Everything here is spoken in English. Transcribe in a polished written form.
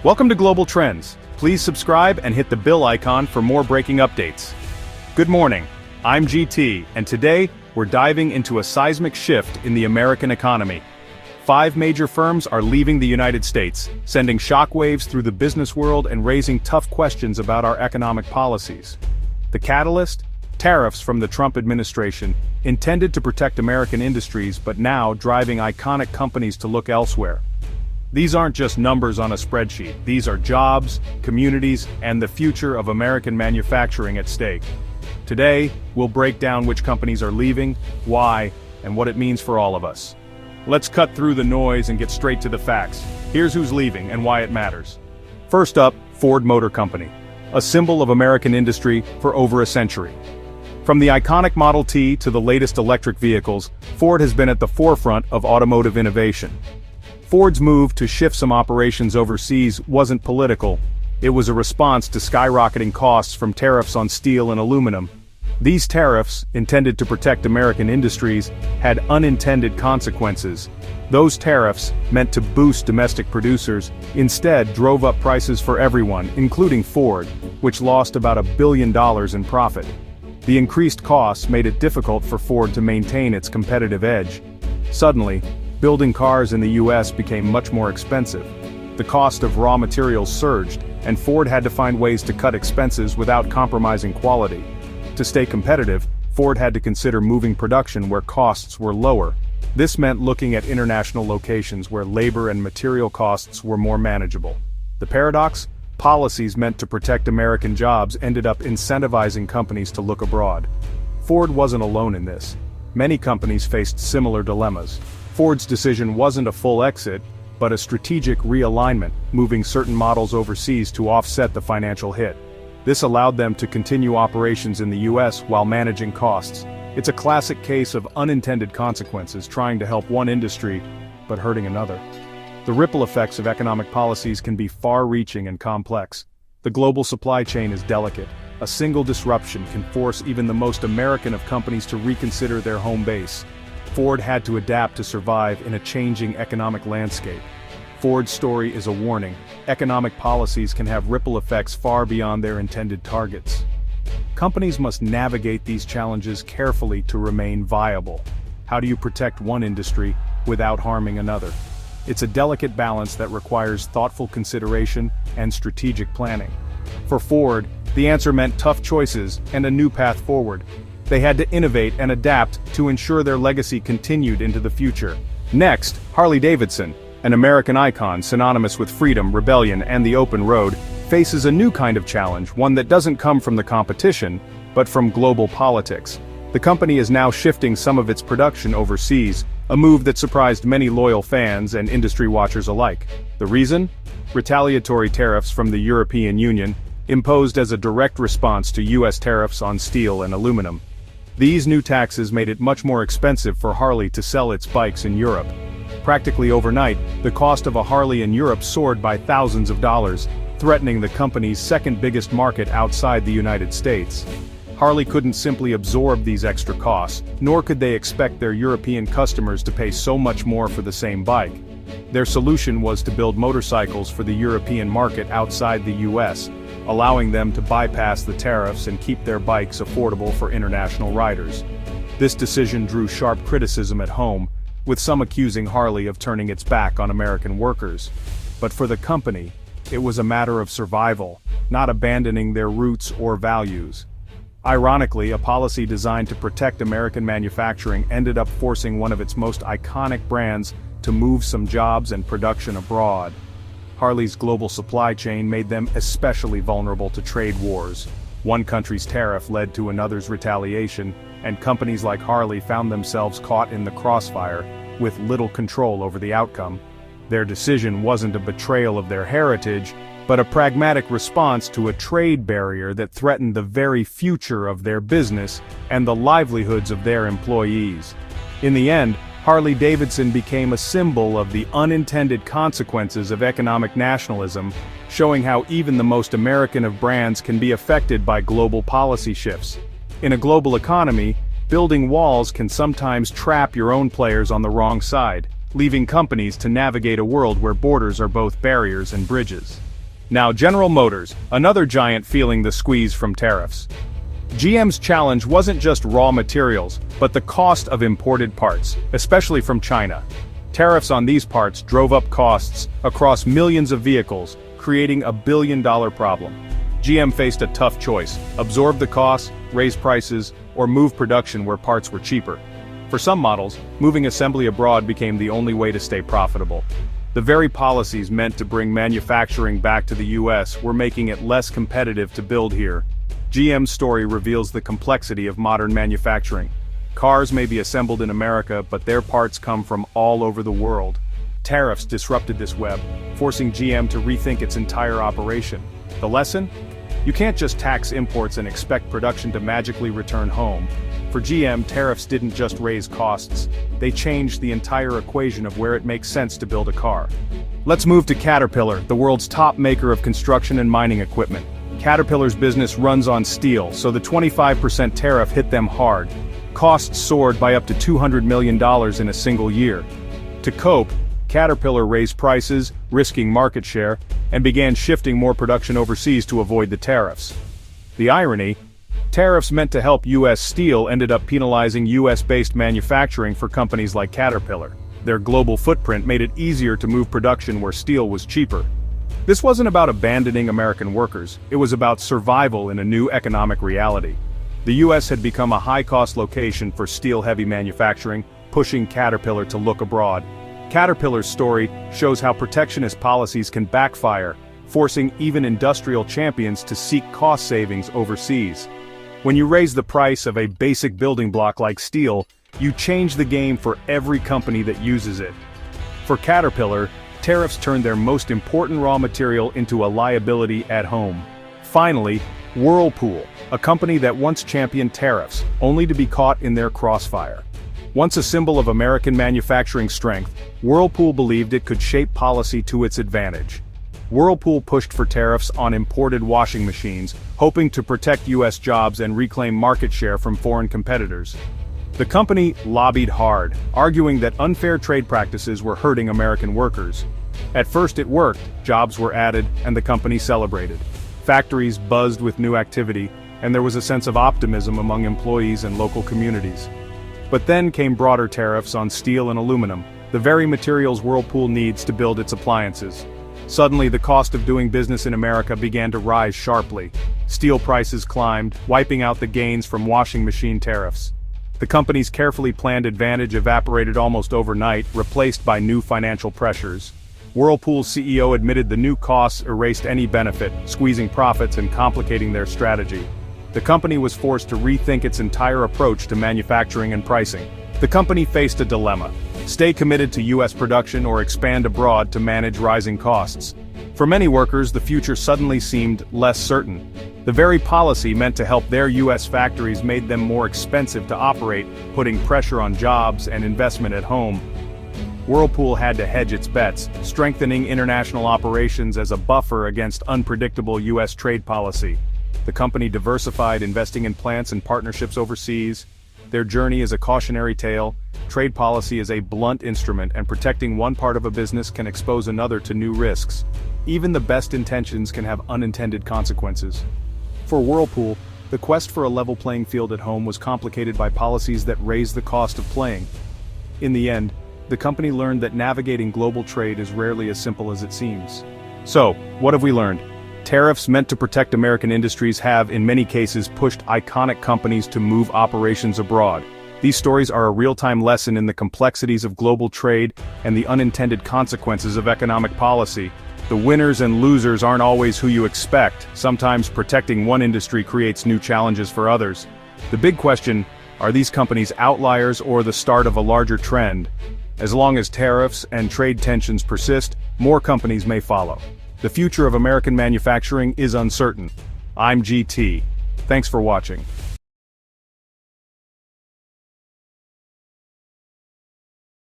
Welcome to Global Trends. Please subscribe and hit the bell icon for more breaking updates. Good morning, I'm GT, and today we're diving into a seismic shift in the American economy. 5 major firms are leaving the United States, sending shockwaves through the business world and raising tough questions about our economic policies. The catalyst? Tariffs from the Trump administration, intended to protect American industries but now driving iconic companies to look elsewhere. These aren't just numbers on a spreadsheet, these are jobs, communities, and the future of American manufacturing at stake. Today, we'll break down which companies are leaving, why, and what it means for all of us. Let's cut through the noise and get straight to the facts. Here's who's leaving and why it matters. First up, Ford Motor Company, a symbol of American industry for over a century. From the iconic Model T to the latest electric vehicles, Ford has been at the forefront of automotive innovation. Ford's move to shift some operations overseas wasn't political, it was a response to skyrocketing costs from tariffs on steel and aluminum. These tariffs, intended to protect American industries, had unintended consequences. Those tariffs, meant to boost domestic producers, instead drove up prices for everyone, including Ford, which lost about $1 billion in profit. The increased costs made it difficult for Ford to maintain its competitive edge. Suddenly, building cars in the US became much more expensive. The cost of raw materials surged, and Ford had to find ways to cut expenses without compromising quality. To stay competitive, Ford had to consider moving production where costs were lower. This meant looking at international locations where labor and material costs were more manageable. The paradox? Policies meant to protect American jobs ended up incentivizing companies to look abroad. Ford wasn't alone in this. Many companies faced similar dilemmas. Ford's decision wasn't a full exit, but a strategic realignment, moving certain models overseas to offset the financial hit. This allowed them to continue operations in the US while managing costs. It's a classic case of unintended consequences, trying to help one industry, but hurting another. The ripple effects of economic policies can be far-reaching and complex. The global supply chain is delicate. A single disruption can force even the most American of companies to reconsider their home base. Ford had to adapt to survive in a changing economic landscape. Ford's story is a warning. Economic policies can have ripple effects far beyond their intended targets. Companies must navigate these challenges carefully to remain viable. How do you protect one industry without harming another? It's a delicate balance that requires thoughtful consideration and strategic planning. For Ford, the answer meant tough choices and a new path forward. They had to innovate and adapt to ensure their legacy continued into the future. Next, Harley-Davidson, an American icon synonymous with freedom, rebellion, and the open road, faces a new kind of challenge, one that doesn't come from the competition, but from global politics. The company is now shifting some of its production overseas, a move that surprised many loyal fans and industry watchers alike. The reason? Retaliatory tariffs from the European Union, imposed as a direct response to US tariffs on steel and aluminum. These new taxes made it much more expensive for Harley to sell its bikes in Europe. Practically overnight, the cost of a Harley in Europe soared by thousands of dollars, threatening the company's second biggest market outside the United States. Harley couldn't simply absorb these extra costs, nor could they expect their European customers to pay so much more for the same bike. Their solution was to build motorcycles for the European market outside the US, allowing them to bypass the tariffs and keep their bikes affordable for international riders. This decision drew sharp criticism at home, with some accusing Harley of turning its back on American workers. But for the company, it was a matter of survival, not abandoning their roots or values. Ironically, a policy designed to protect American manufacturing ended up forcing one of its most iconic brands to move some jobs and production abroad. Harley's global supply chain made them especially vulnerable to trade wars. One country's tariff led to another's retaliation, and companies like Harley found themselves caught in the crossfire, with little control over the outcome. Their decision wasn't a betrayal of their heritage, but a pragmatic response to a trade barrier that threatened the very future of their business and the livelihoods of their employees. In the end, Harley-Davidson became a symbol of the unintended consequences of economic nationalism, showing how even the most American of brands can be affected by global policy shifts. In a global economy, building walls can sometimes trap your own players on the wrong side, leaving companies to navigate a world where borders are both barriers and bridges. Now General Motors, another giant feeling the squeeze from tariffs. GM's challenge wasn't just raw materials, but the cost of imported parts, especially from China. Tariffs on these parts drove up costs across millions of vehicles, creating a billion-dollar problem. GM faced a tough choice: absorb the costs, raise prices, or move production where parts were cheaper. For some models, moving assembly abroad became the only way to stay profitable. The very policies meant to bring manufacturing back to the US were making it less competitive to build here. GM's story reveals the complexity of modern manufacturing. Cars may be assembled in America, but their parts come from all over the world. Tariffs disrupted this web, forcing GM to rethink its entire operation. The lesson? You can't just tax imports and expect production to magically return home. For GM, tariffs didn't just raise costs, they changed the entire equation of where it makes sense to build a car. Let's move to Caterpillar, the world's top maker of construction and mining equipment. Caterpillar's business runs on steel, so the 25% tariff hit them hard. Costs soared by up to $200 million in a single year. To cope, Caterpillar raised prices, risking market share, and began shifting more production overseas to avoid the tariffs. The irony? Tariffs meant to help U.S. steel ended up penalizing U.S.-based manufacturing for companies like Caterpillar. Their global footprint made it easier to move production where steel was cheaper. This wasn't about abandoning American workers, it was about survival in a new economic reality. The U.S. had become a high-cost location for steel-heavy manufacturing, pushing Caterpillar to look abroad. Caterpillar's story shows how protectionist policies can backfire, forcing even industrial champions to seek cost savings overseas. When you raise the price of a basic building block like steel, you change the game for every company that uses it. For Caterpillar, tariffs turned their most important raw material into a liability at home. Finally, Whirlpool, a company that once championed tariffs, only to be caught in their crossfire. Once a symbol of American manufacturing strength, Whirlpool believed it could shape policy to its advantage. Whirlpool pushed for tariffs on imported washing machines, hoping to protect U.S. jobs and reclaim market share from foreign competitors. The company lobbied hard, arguing that unfair trade practices were hurting American workers. At first it worked, jobs were added, and the company celebrated. Factories buzzed with new activity, and there was a sense of optimism among employees and local communities. But then came broader tariffs on steel and aluminum, the very materials Whirlpool needs to build its appliances. Suddenly the cost of doing business in America began to rise sharply. Steel prices climbed, wiping out the gains from washing machine tariffs. The company's carefully planned advantage evaporated almost overnight, replaced by new financial pressures. Whirlpool's CEO admitted the new costs erased any benefit, squeezing profits and complicating their strategy. The company was forced to rethink its entire approach to manufacturing and pricing. The company faced a dilemma: stay committed to U.S. production or expand abroad to manage rising costs. For many workers, the future suddenly seemed less certain. The very policy meant to help their U.S. factories made them more expensive to operate, putting pressure on jobs and investment at home. Whirlpool had to hedge its bets, strengthening international operations as a buffer against unpredictable U.S. trade policy. The company diversified, investing in plants and partnerships overseas. Their journey is a cautionary tale. Trade policy is a blunt instrument, and protecting one part of a business can expose another to new risks. Even the best intentions can have unintended consequences. For Whirlpool, the quest for a level playing field at home was complicated by policies that raised the cost of playing. In the end, the company learned that navigating global trade is rarely as simple as it seems. So, what have we learned? Tariffs meant to protect American industries have, in many cases, pushed iconic companies to move operations abroad. These stories are a real-time lesson in the complexities of global trade and the unintended consequences of economic policy. The winners and losers aren't always who you expect. Sometimes protecting one industry creates new challenges for others. The big question: are these companies outliers or the start of a larger trend? As long as tariffs and trade tensions persist, more companies may follow. The future of American manufacturing is uncertain. I'm GT. Thanks for watching.